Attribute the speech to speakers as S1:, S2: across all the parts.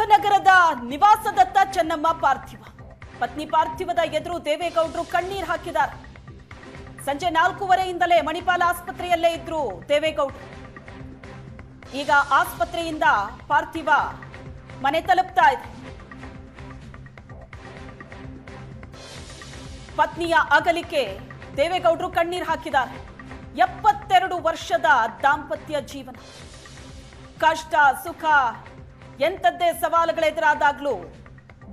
S1: ಪದ್ಮನಾಭನಗರದ ನಿವಾಸದತ್ತ ಚೆನ್ನಮ್ಮ ಪಾರ್ಥಿವ. ಪತ್ನಿ ಪಾರ್ಥಿವದ ಎದುರು ದೇವೇಗೌಡರು ಕಣ್ಣೀರು ಹಾಕಿದ್ದಾರೆ. ಸಂಜೆ 4:15ಯಿಂದಲೇ ಮಣಿಪಾಲ ಆಸ್ಪತ್ರೆಯಲ್ಲೇ ಇದ್ರು ದೇವೇಗೌಡರು. ಈಗ ಆಸ್ಪತ್ರೆಯಿಂದ ಪಾರ್ಥಿವ ಮನೆ ತಲುಪ್ತಾ ಇದೆ. ಪತ್ನಿಯ ಅಗಲಿಕೆ ದೇವೇಗೌಡರು ಕಣ್ಣೀರು ಹಾಕಿದ್ದಾರೆ. 72 ವರ್ಷದ ದಾಂಪತ್ಯ ಜೀವನ, ಕಷ್ಟ ಸುಖ ಎಂಥದ್ದೇ ಸವಾಲುಗಳೆದುರಾದಾಗ್ಲೂ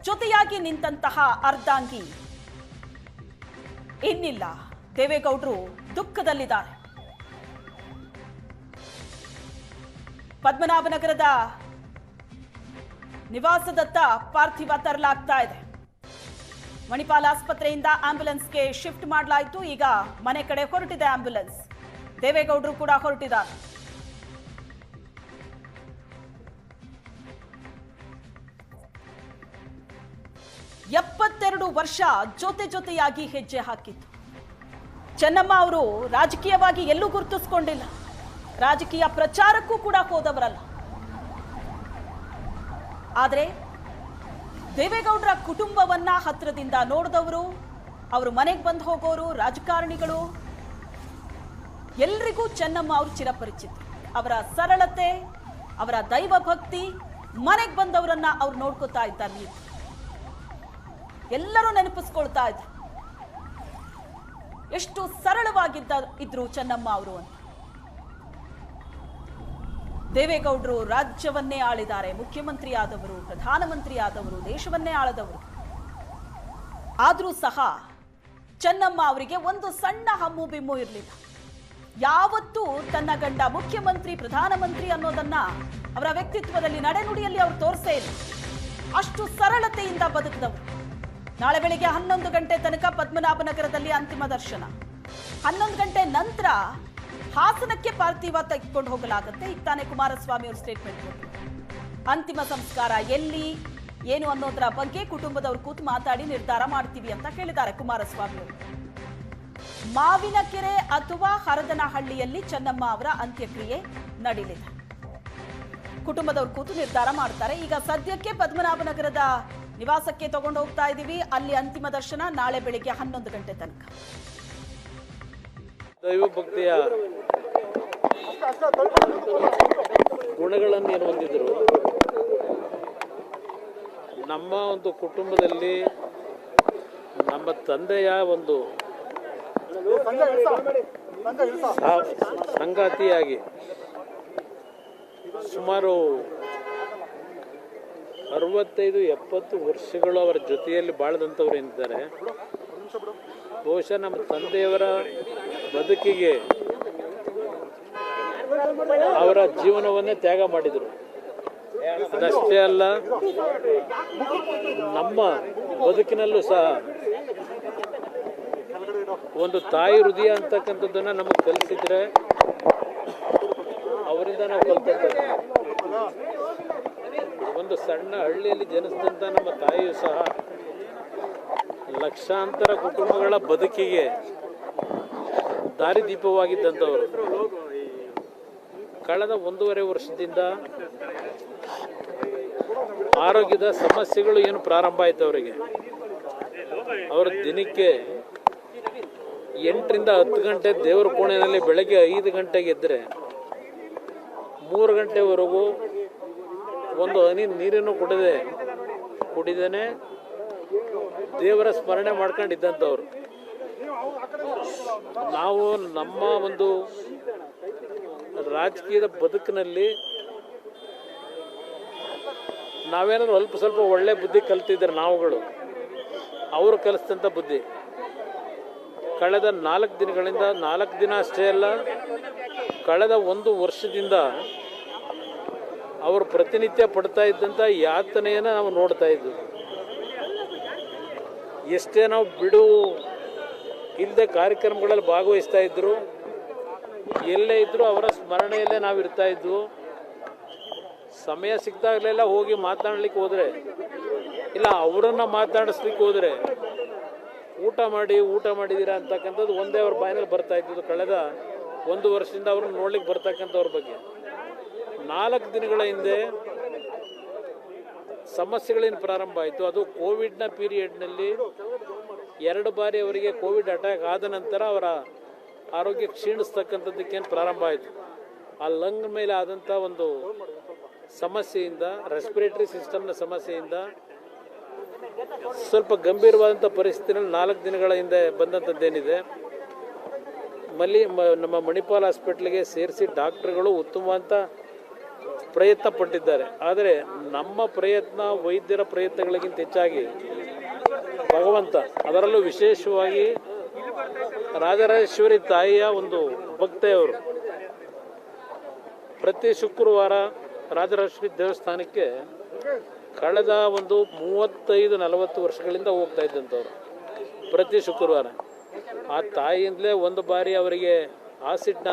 S1: ಜೊತೆಯಾಗಿ ನಿಂತಹ ಅರ್ಧಾಂಗಿ ಇನ್ನಿಲ್ಲ. ದೇವೇಗೌಡರು ದುಃಖದಲ್ಲಿದ್ದಾರೆ. ಪದ್ಮನಾಭನಗರದ ನಿವಾಸದತ್ತ ಪಾರ್ಥಿವ ತರಲಾಗ್ತಾ ಇದೆ. ಮಣಿಪಾಲ ಆಸ್ಪತ್ರೆಯಿಂದ ಆಂಬ್ಯುಲೆನ್ಸ್ಗೆ ಶಿಫ್ಟ್ ಮಾಡಲಾಯಿತು. ಈಗ ಮನೆ ಕಡೆ ಹೊರಟಿದೆ ಆಂಬ್ಯುಲೆನ್ಸ್. ದೇವೇಗೌಡರು ಕೂಡ ಹೊರಟಿದ್ದಾರೆ. ಎಪ್ಪತ್ತೆರಡು ವರ್ಷ ಜೊತೆಯಾಗಿ ಹೆಜ್ಜೆ ಹಾಕಿತ್ತು. ಚೆನ್ನಮ್ಮ ಅವರು ರಾಜಕೀಯವಾಗಿ ಎಲ್ಲೂ ಗುರುತಿಸಿಕೊಂಡಿಲ್ಲ, ರಾಜಕೀಯ ಪ್ರಚಾರಕ್ಕೂ ಕೂಡ ಹೋದವರಲ್ಲ. ಆದರೆ ದೇವೇಗೌಡರ ಕುಟುಂಬವನ್ನ ಹತ್ತಿರದಿಂದ ನೋಡಿದವರು, ಅವರು ಮನೆಗೆ ಬಂದು ಹೋಗೋರು, ರಾಜಕಾರಣಿಗಳು ಎಲ್ರಿಗೂ ಚೆನ್ನಮ್ಮ ಅವರು ಚಿರಪರಿಚಿತರು. ಅವರ ಸರಳತೆ, ಅವರ ದೈವ ಭಕ್ತಿ, ಮನೆಗೆ ಬಂದವರನ್ನ ಅವ್ರು ನೋಡ್ಕೋತಾ ಇದ್ದಾರೆ. ಎಲ್ಲರೂ ನೆನಪಿಸ್ಕೊಳ್ತಾ ಇದ್ರು ಎಷ್ಟು ಇದ್ರು ಚೆನ್ನಮ್ಮ ಅವರು ಅಂತ. ದೇವೇಗೌಡರು ರಾಜ್ಯವನ್ನೇ ಆಳಿದ್ದಾರೆ, ಮುಖ್ಯಮಂತ್ರಿ ಆದವರು, ಪ್ರಧಾನಮಂತ್ರಿ ಆದವರು, ದೇಶವನ್ನೇ ಆಳದವರು. ಆದರೂ ಸಹ ಚೆನ್ನಮ್ಮ ಅವರಿಗೆ ಒಂದು ಸಣ್ಣ ಹಮ್ಮು ಬಿಮ್ಮು ಇರಲಿಲ್ಲ. ಯಾವತ್ತೂ ತನ್ನ ಗಂಡ ಮುಖ್ಯಮಂತ್ರಿ, ಪ್ರಧಾನಮಂತ್ರಿ ಅನ್ನೋದನ್ನ ಅವರ ವ್ಯಕ್ತಿತ್ವದಲ್ಲಿ, ನಡೆನುಡಿಯಲ್ಲಿ ಅವರು ತೋರಿಸೇ ಇಲ್ಲ. ಅಷ್ಟು ಸರಳತೆಯಿಂದ ಬದುಕಿದವರು. ನಾಳೆ ಬೆಳಿಗ್ಗೆ 11 ಗಂಟೆ ತನಕ ಪದ್ಮನಾಭನಗರದಲ್ಲಿ ಅಂತಿಮ ದರ್ಶನ. 11 ಗಂಟೆ ನಂತರ ಹಾಸನಕ್ಕೆ ಪಾರ್ಥಿವ ತೆಗೆದುಕೊಂಡು ಹೋಗಲಾಗುತ್ತೆ. ಈಗ ತಾನೇ ಕುಮಾರಸ್ವಾಮಿ ಅವರು ಸ್ಟೇಟ್ಮೆಂಟ್ ಕೊಟ್ಟರು. ಅಂತಿಮ ಸಂಸ್ಕಾರ ಎಲ್ಲಿ, ಏನು ಅನ್ನೋದರ ಬಗ್ಗೆ ಕುಟುಂಬದವರು ಕೂತು ಮಾತಾಡಿ ನಿರ್ಧಾರ ಮಾಡ್ತೀವಿ ಅಂತ ಹೇಳಿದ್ದಾರೆ ಕುಮಾರಸ್ವಾಮಿ ಅವರು. ಮಾವಿನಕೆರೆ ಅಥವಾ ಹರದನಹಳ್ಳಿಯಲ್ಲಿ ಚೆನ್ನಮ್ಮ ಅವರ ಅಂತ್ಯಕ್ರಿಯೆ ನಡೆಯಲಿದೆ. ಕುಟುಂಬದವರು ಕೂತು ನಿರ್ಧಾರ ಮಾಡ್ತಾರೆ. ಈಗ ಸದ್ಯಕ್ಕೆ ಪದ್ಮನಾಭನಗರದ ನಿವಾಸಕ್ಕೆ ತಗೊಂಡು ಹೋಗ್ತಾ ಇದ್ದೀವಿ. ಅಲ್ಲಿ ಅಂತಿಮ ದರ್ಶನ ನಾಳೆ ಬೆಳಿಗ್ಗೆ 11 ಗಂಟೆ ತನಕ.
S2: ದೈವ ಭಕ್ತಿಯ ಗುಣಗಳನ್ನು ಏನು ಹೊಂದಿದ್ರು. ನಮ್ಮ ಒಂದು ಕುಟುಂಬದಲ್ಲಿ ನಮ್ಮ ತಂದೆಯ ಒಂದು ಸಂಗಾತಿಯಾಗಿ ಸುಮಾರು 65-70 ವರ್ಷಗಳು ಅವರ ಜೊತೆಯಲ್ಲಿ ಬಾಳದಂಥವ್ರು ಏನಿದ್ದಾರೆ. ಬಹುಶಃ ನಮ್ಮ ತಂದೆಯವರ ಬದುಕಿಗೆ ಅವರ ಜೀವನವನ್ನೇ ತ್ಯಾಗ ಮಾಡಿದರು. ಅದಷ್ಟೇ ಅಲ್ಲ, ನಮ್ಮ ಬದುಕಿನಲ್ಲೂ ಸಹ ಒಂದು ತಾಯಿ ಹೃದಯ ಅಂತಕ್ಕಂಥದ್ದನ್ನು ನಮಗೆ ಕಲಿಸಿದ್ರೆ ಅವರಿಂದ ನಾವು ಕಲ್ತಿರ್ತೇವೆ. ಒಂದು ಸಣ್ಣ ಹಳ್ಳಿಯಲ್ಲಿ ಜನಿಸಿದಂಥ ನಮ್ಮ ತಾಯಿಯು ಸಹ ಲಕ್ಷಾಂತರ ಕುಟುಂಬಗಳ ಬದುಕಿಗೆ ದಾರಿದೀಪವಾಗಿದ್ದಂಥವರು. ಕಳೆದ 1.5 ವರ್ಷದಿಂದ ಆರೋಗ್ಯದ ಸಮಸ್ಯೆಗಳು ಏನು ಪ್ರಾರಂಭ ಆಯಿತು ಅವರಿಗೆ. ಅವರು ದಿನಕ್ಕೆ 8ರಿಂದ 10 ಗಂಟೆ ದೇವರ ಕೋಣೆಯಲ್ಲಿ ಬೆಳಗ್ಗೆ 5 ಗಂಟೆಗೆ ಎದ್ದರೆ 3 ಗಂಟೆವರೆಗೂ ಒಂದು ಹನಿ ನೀರನ್ನು ಕುಡಿದೇನೆ ದೇವರ ಸ್ಮರಣೆ ಮಾಡ್ಕೊಂಡಿದ್ದಂಥವ್ರು. ನಾವು ನಮ್ಮ ಒಂದು ರಾಜಕೀಯದ ಬದುಕಿನಲ್ಲಿ ನಾವೇನಾದ್ರು ಅಲ್ಪ ಸ್ವಲ್ಪ ಒಳ್ಳೆ ಬುದ್ಧಿ ಕಲ್ತಿದ್ರೆ ನಾವುಗಳು, ಅವರು ಕಲಿಸಿದಂಥ ಬುದ್ಧಿ ಕಳೆದ 4 ದಿನಗಳಿಂದ, 4 ದಿನ ಅಷ್ಟೇ ಅಲ್ಲ, ಕಳೆದ 1 ವರ್ಷದಿಂದ ಅವರು ಪ್ರತಿನಿತ್ಯ ಪಡ್ತಾ ಇದ್ದಂಥ ಯಾತನೆಯನ್ನು ನಾವು ನೋಡ್ತಾ ಇದ್ವಿ. ಎಷ್ಟೇ ನಾವು ಬಿಡು ಇಲ್ಲದೆ ಕಾರ್ಯಕ್ರಮಗಳಲ್ಲಿ ಭಾಗವಹಿಸ್ತಾ ಇದ್ರು, ಎಲ್ಲೇ ಇದ್ದರೂ ಅವರ ಸ್ಮರಣೆಯಲ್ಲೇ ನಾವು ಇರ್ತಾ ಇದ್ವು. ಸಮಯ ಸಿಕ್ತಾಗಲೆಲ್ಲ ಹೋಗಿ ಮಾತನಾಡ್ಲಿಕ್ಕೆ ಹೋದರೆ, ಇಲ್ಲ ಅವರನ್ನು ಮಾತನಾಡಿಸ್ಲಿಕ್ಕೆ ಹೋದರೆ ಊಟ ಮಾಡಿದ್ದೀರಾ ಅಂತಕ್ಕಂಥದ್ದು ಒಂದೇ ಅವ್ರ ಬಾಯಿನಲ್ಲಿ ಬರ್ತಾ ಇದ್ದು. ಕಳೆದ 1 ವರ್ಷದಿಂದ ಅವ್ರನ್ನ ನೋಡ್ಲಿಕ್ಕೆ ಬರ್ತಕ್ಕಂಥವ್ರ ಬಗ್ಗೆ 4 ದಿನಗಳ ಹಿಂದೆ ಸಮಸ್ಯೆಗಳೇನು ಪ್ರಾರಂಭ ಆಯಿತು, ಅದು ಕೋವಿಡ್ನ ಪೀರಿಯಡ್ನಲ್ಲಿ 2 ಬಾರಿ ಅವರಿಗೆ ಕೋವಿಡ್ ಅಟ್ಯಾಕ್ ಆದ ನಂತರ ಅವರ ಆರೋಗ್ಯ ಕ್ಷೀಣಿಸ್ತಕ್ಕಂಥದ್ದಕ್ಕೇನು ಪ್ರಾರಂಭ ಆಯಿತು. ಆ ಲಂಗ್ ಮೇಲೆ ಆದಂಥ ಒಂದು ಸಮಸ್ಯೆಯಿಂದ, ರೆಸ್ಪಿರೇಟರಿ ಸಿಸ್ಟಮ್ನ ಸಮಸ್ಯೆಯಿಂದ ಸ್ವಲ್ಪ ಗಂಭೀರವಾದಂಥ ಪರಿಸ್ಥಿತಿಯಲ್ಲಿ 4 ದಿನಗಳ ಹಿಂದೆ ಬಂದಂಥದ್ದೇನಿದೆ, ನಮ್ಮ ಮಣಿಪಾಲ್ ಹಾಸ್ಪಿಟ್ಲಿಗೆ ಸೇರಿಸಿ ಡಾಕ್ಟರ್ಗಳು ಉತ್ತಮವಾದ ಪ್ರಯತ್ನ ಪಟ್ಟಿದ್ದಾರೆ. ಆದರೆ ನಮ್ಮ ಪ್ರಯತ್ನ, ವೈದ್ಯರ ಪ್ರಯತ್ನಗಳಿಗಿಂತ ಹೆಚ್ಚಾಗಿ ಭಗವಂತ, ಅದರಲ್ಲೂ ವಿಶೇಷವಾಗಿ ರಾಜರಾಜೇಶ್ವರಿ ತಾಯಿಯ ಒಂದು ಭಕ್ತೆಯವರು ಪ್ರತಿ ಶುಕ್ರವಾರ ರಾಜರಾಜೇಶ್ವರಿ ದೇವಸ್ಥಾನಕ್ಕೆ ಕಳೆದ ಒಂದು 35-40 ವರ್ಷಗಳಿಂದ ಹೋಗ್ತಾ ಇದ್ದಂಥವ್ರು ಪ್ರತಿ ಶುಕ್ರವಾರ. ಆ ತಾಯಿಯಿಂದಲೇ ಒಂದು ಬಾರಿ ಅವರಿಗೆ ಆಸಿಡ್ನ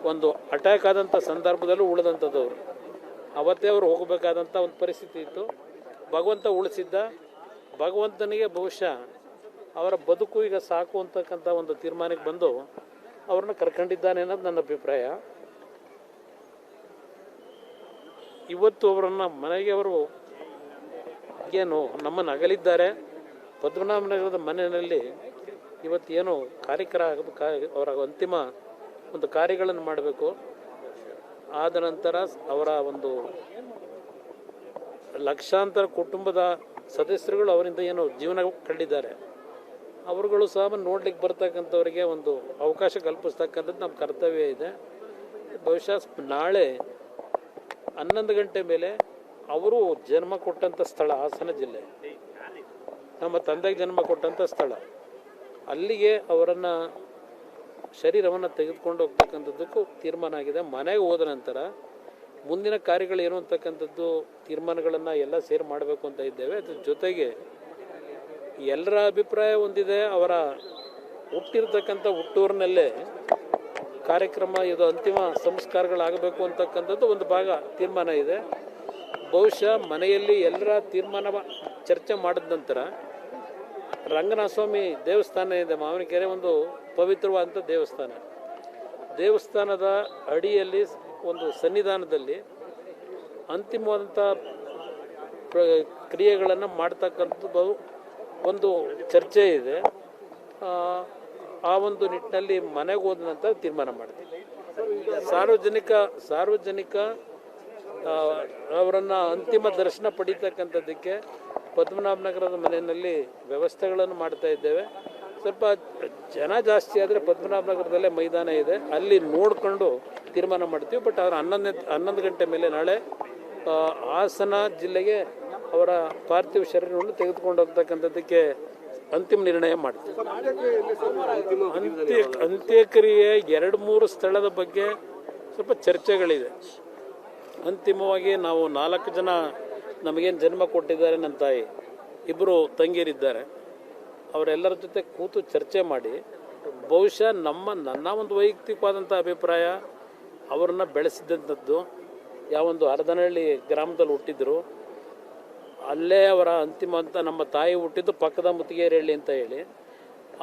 S2: ಒಂದು ಅಟ್ಯಾಕ್ ಆದಂಥ ಸಂದರ್ಭದಲ್ಲೂ ಉಳಿದಂಥದ್ದವರು. ಅವತ್ತೇ ಅವರು ಹೋಗಬೇಕಾದಂಥ ಒಂದು ಪರಿಸ್ಥಿತಿ ಇತ್ತು. ಭಗವಂತ ಉಳಿಸಿದ್ದ. ಭಗವಂತನಿಗೆ ಬಹುಶಃ ಅವರ ಬದುಕು ಈಗ ಸಾಕು ಅಂತಕ್ಕಂಥ ಒಂದು ತೀರ್ಮಾನಕ್ಕೆ ಬಂದು ಅವ್ರನ್ನ ಕರ್ಕೊಂಡಿದ್ದಾನೆ ಅನ್ನೋದು ನನ್ನ ಅಭಿಪ್ರಾಯ. ಇವತ್ತು ಅವರನ್ನು ಮನೆಗೆ ಅವರು ಏನು ನಮ್ಮನ್ನು ಅಗಲಿದ್ದಾರೆ. ಪದ್ಮನಾಭನಗರದ ಮನೆಯಲ್ಲಿ ಇವತ್ತೇನು ಅವರ ಅಂತಿಮ ಒಂದು ಕಾರ್ಯಗಳನ್ನು ಮಾಡಬೇಕು. ಆದ ನಂತರ ಅವರ ಒಂದು ಲಕ್ಷಾಂತರ ಕುಟುಂಬದ ಸದಸ್ಯರುಗಳು ಅವರಿಂದ ಏನು ಜೀವನ ಕಂಡಿದ್ದಾರೆ, ಅವರುಗಳು ಸಹ ನೋಡ್ಲಿಕ್ಕೆ ಬರ್ತಕ್ಕಂಥವ್ರಿಗೆ ಒಂದು ಅವಕಾಶ ಕಲ್ಪಿಸ್ತಕ್ಕಂಥದ್ದು ನಮ್ಮ ಕರ್ತವ್ಯ ಇದೆ. ಬಹುಶಃ ನಾಳೆ 11 ಗಂಟೆ ಮೇಲೆ ಅವರು ಜನ್ಮ ಕೊಟ್ಟಂಥ ಸ್ಥಳ ಹಾಸನ ಜಿಲ್ಲೆ, ನಮ್ಮ ತಂದೆಗೆ ಜನ್ಮ ಕೊಟ್ಟಂಥ ಸ್ಥಳ, ಅಲ್ಲಿಗೆ ಅವರನ್ನು ಶರೀರವನ್ನು ತೆಗೆದುಕೊಂಡು ಹೋಗ್ತಕ್ಕಂಥದ್ದಕ್ಕೂ ತೀರ್ಮಾನ ಆಗಿದೆ. ಮನೆಗೆ ಹೋದ ನಂತರ ಮುಂದಿನ ಕಾರ್ಯಗಳು ಏನು ಅಂತಕ್ಕಂಥದ್ದು ತೀರ್ಮಾನಗಳನ್ನು ಎಲ್ಲ ಸೇರಿ ಮಾಡಬೇಕು ಅಂತ ಇದ್ದೇವೆ. ಅದ್ರ ಜೊತೆಗೆ ಎಲ್ಲರ ಅಭಿಪ್ರಾಯ ಹೊಂದಿದೆ, ಅವರ ಹುಟ್ಟಿರ್ತಕ್ಕಂಥ ಹುಟ್ಟೂರಿನಲ್ಲೇ ಕಾರ್ಯಕ್ರಮ, ಇದು ಅಂತಿಮ ಸಂಸ್ಕಾರಗಳಾಗಬೇಕು ಅಂತಕ್ಕಂಥದ್ದು ಒಂದು ಭಾಗ ತೀರ್ಮಾನ ಇದೆ. ಬಹುಶಃ ಮನೆಯಲ್ಲಿ ಎಲ್ಲರ ತೀರ್ಮಾನ ಚರ್ಚೆ ಮಾಡಿದ ನಂತರ ರಂಗನಾಥ ಸ್ವಾಮಿ ದೇವಸ್ಥಾನ ಇದೆ ಮಾವಿನಕೆರೆ, ಒಂದು ಪವಿತ್ರವಾದಂಥ ದೇವಸ್ಥಾನದ ಅಡಿಯಲ್ಲಿ ಒಂದು ಸನ್ನಿಧಾನದಲ್ಲಿ ಅಂತಿಮವಾದಂಥ ಕ್ರಿಯೆಗಳನ್ನು ಮಾಡ್ತಕ್ಕಂಥದ್ದು ಒಂದು ಚರ್ಚೆ ಇದೆ. ಆ ಒಂದು ನಿಟ್ಟಿನಲ್ಲಿ ಮನೆಗೆ ಹೋದ ನಂತರ ತೀರ್ಮಾನ ಮಾಡ್ತೀವಿ. ಸಾರ್ವಜನಿಕ ಅವರನ್ನು ಅಂತಿಮ ದರ್ಶನ ಪಡೀತಕ್ಕಂಥದ್ದಕ್ಕೆ ಪದ್ಮನಾಭನಗರದ ಮನೆಯಲ್ಲಿ ವ್ಯವಸ್ಥೆಗಳನ್ನು ಮಾಡ್ತಾ ಇದ್ದೇವೆ. ಸ್ವಲ್ಪ ಜನ ಜಾಸ್ತಿ ಆದರೆ ಪದ್ಮನಾಭನಗರದಲ್ಲೇ ಮೈದಾನ ಇದೆ, ಅಲ್ಲಿ ನೋಡಿಕೊಂಡು ತೀರ್ಮಾನ ಮಾಡ್ತೀವಿ. ಬಟ್ ಅವರ 11 ಗಂಟೆ ಮೇಲೆ ನಾಳೆ ಹಾಸನ ಜಿಲ್ಲೆಗೆ ಅವರ ಪಾರ್ಥಿವ ಶರೀರವನ್ನು ತೆಗೆದುಕೊಂಡು ಹೋಗ್ತಕ್ಕಂಥದ್ದಕ್ಕೆ ಅಂತಿಮ ನಿರ್ಣಯ ಮಾಡ್ತೀವಿ. ಅಂತ್ಯಕ್ರಿಯೆ 2-3 ಸ್ಥಳದ ಬಗ್ಗೆ ಸ್ವಲ್ಪ ಚರ್ಚೆಗಳಿದೆ. ಅಂತಿಮವಾಗಿ ನಾವು 4 ಜನ ನಮಗೇನು ಜನ್ಮ ಕೊಟ್ಟಿದ್ದಾರೆ, ನನ್ನ ತಾಯಿ, 2 ತಂಗಿಯರಿದ್ದಾರೆ, ಅವರೆಲ್ಲರ ಜೊತೆ ಕೂತು ಚರ್ಚೆ ಮಾಡಿ ಬಹುಶಃ ನನ್ನ ಒಂದು ವೈಯಕ್ತಿಕವಾದಂಥ ಅಭಿಪ್ರಾಯ, ಅವರನ್ನು ಬೆಳೆಸಿದಂಥದ್ದು ಯಾವೊಂದು ಹರದನಹಳ್ಳಿ ಗ್ರಾಮದಲ್ಲಿ ಹುಟ್ಟಿದ್ರು, ಅಲ್ಲೇ ಅವರ ಅಂತಿಮ ಅಂತ ನಮ್ಮ ತಾಯಿ ಹುಟ್ಟಿದ್ದು ಪಕ್ಕದ ಮುತ್ತಿಗೆರೆಹಳ್ಳಿ ಅಂತ ಹೇಳಿ,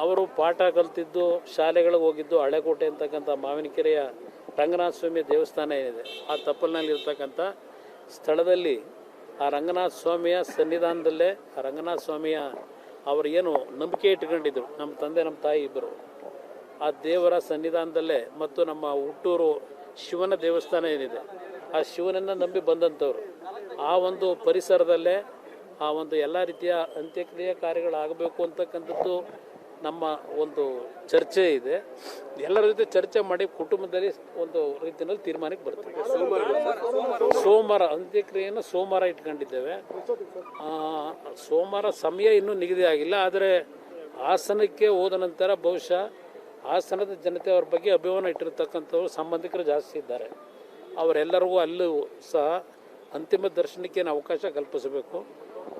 S2: ಅವರು ಪಾಠ ಕಲ್ತಿದ್ದು, ಶಾಲೆಗಳಿಗೆ ಹೋಗಿದ್ದು ಹಳೆಕೋಟೆ ಅಂತಕ್ಕಂಥ ಮಾವಿನಕೆರೆಯ ರಂಗನಾಥ ಸ್ವಾಮಿ ದೇವಸ್ಥಾನ ಏನಿದೆ ಆ ತಪ್ಪಲಿನಲ್ಲಿ ಇರ್ತಕ್ಕಂಥ ಸ್ಥಳದಲ್ಲಿ ಆ ರಂಗನಾಥ ಸ್ವಾಮಿಯ ಸನ್ನಿಧಾನದಲ್ಲೇ ಆ ರಂಗನಾಥ ಸ್ವಾಮಿಯ ಅವರು ಏನು ನಂಬಿಕೆ ಇಟ್ಕೊಂಡಿದ್ರು, ನಮ್ಮ ತಂದೆ ನಮ್ಮ ತಾಯಿ ಇಬ್ಬರು, ಆ ದೇವರ ಸನ್ನಿಧಾನದಲ್ಲೇ ಮತ್ತು ನಮ್ಮ ಹುಟ್ಟೂರು ಶಿವನ ದೇವಸ್ಥಾನ ಏನಿದೆ ಆ ಶಿವನನ್ನು ನಂಬಿ ಬಂದಂಥವ್ರು, ಆ ಒಂದು ಪರಿಸರದಲ್ಲೇ ಆ ಒಂದು ಎಲ್ಲ ರೀತಿಯ ಅಂತ್ಯಕ್ರಿಯೆ ಕಾರ್ಯಗಳಾಗಬೇಕು ಅಂತಕ್ಕಂಥದ್ದು ನಮ್ಮ ಒಂದು ಚರ್ಚೆ ಇದೆ. ಎಲ್ಲರ ಜೊತೆ ಚರ್ಚೆ ಮಾಡಿ ಕುಟುಂಬದಲ್ಲಿ ಒಂದು ರೀತಿಯಲ್ಲಿ ತೀರ್ಮಾನಕ್ಕೆ ಬರ್ತೀವಿ. ಸೋಮವಾರ ಅಂತ್ಯಕ್ರಿಯೆಯನ್ನು ಸೋಮವಾರ ಇಟ್ಕೊಂಡಿದ್ದೇವೆ. ಸೋಮವಾರ ಸಮಯ ಇನ್ನೂ ನಿಗದಿ ಆಗಿಲ್ಲ. ಆದರೆ ಹಾಸನಕ್ಕೆ ಹೋದ ನಂತರ ಬಹುಶಃ ಹಾಸನದ ಜನತೆ ಅವ್ರ ಬಗ್ಗೆ ಅಭಿಮಾನ ಇಟ್ಟಿರ್ತಕ್ಕಂಥವ್ರು ಸಂಬಂಧಿಕರು ಜಾಸ್ತಿ ಇದ್ದಾರೆ. ಅವರೆಲ್ಲರಿಗೂ ಅಲ್ಲೂ ಸಹ ಅಂತಿಮ ದರ್ಶನಕ್ಕೆ ಅವಕಾಶ ಕಲ್ಪಿಸಬೇಕು.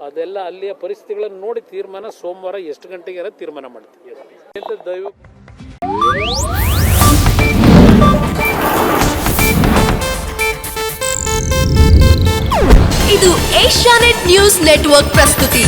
S2: ಅದೆಲ್ಲ ಅಲ್ಲಿಯ ಪರಿಸ್ಥಿತಿಗಳನ್ನು ನೋಡಿ ತೀರ್ಮಾನ ಸೋಮವಾರ ಎಷ್ಟು ಗಂಟೆಗೆ ತೀರ್ಮಾನ ಮಾಡ್ತೀವಿ.
S3: ಇದು ಏಷ್ಯಾನೆಟ್ ನ್ಯೂಸ್ ನೆಟ್ವರ್ಕ್ ಪ್ರಸ್ತುತಿ.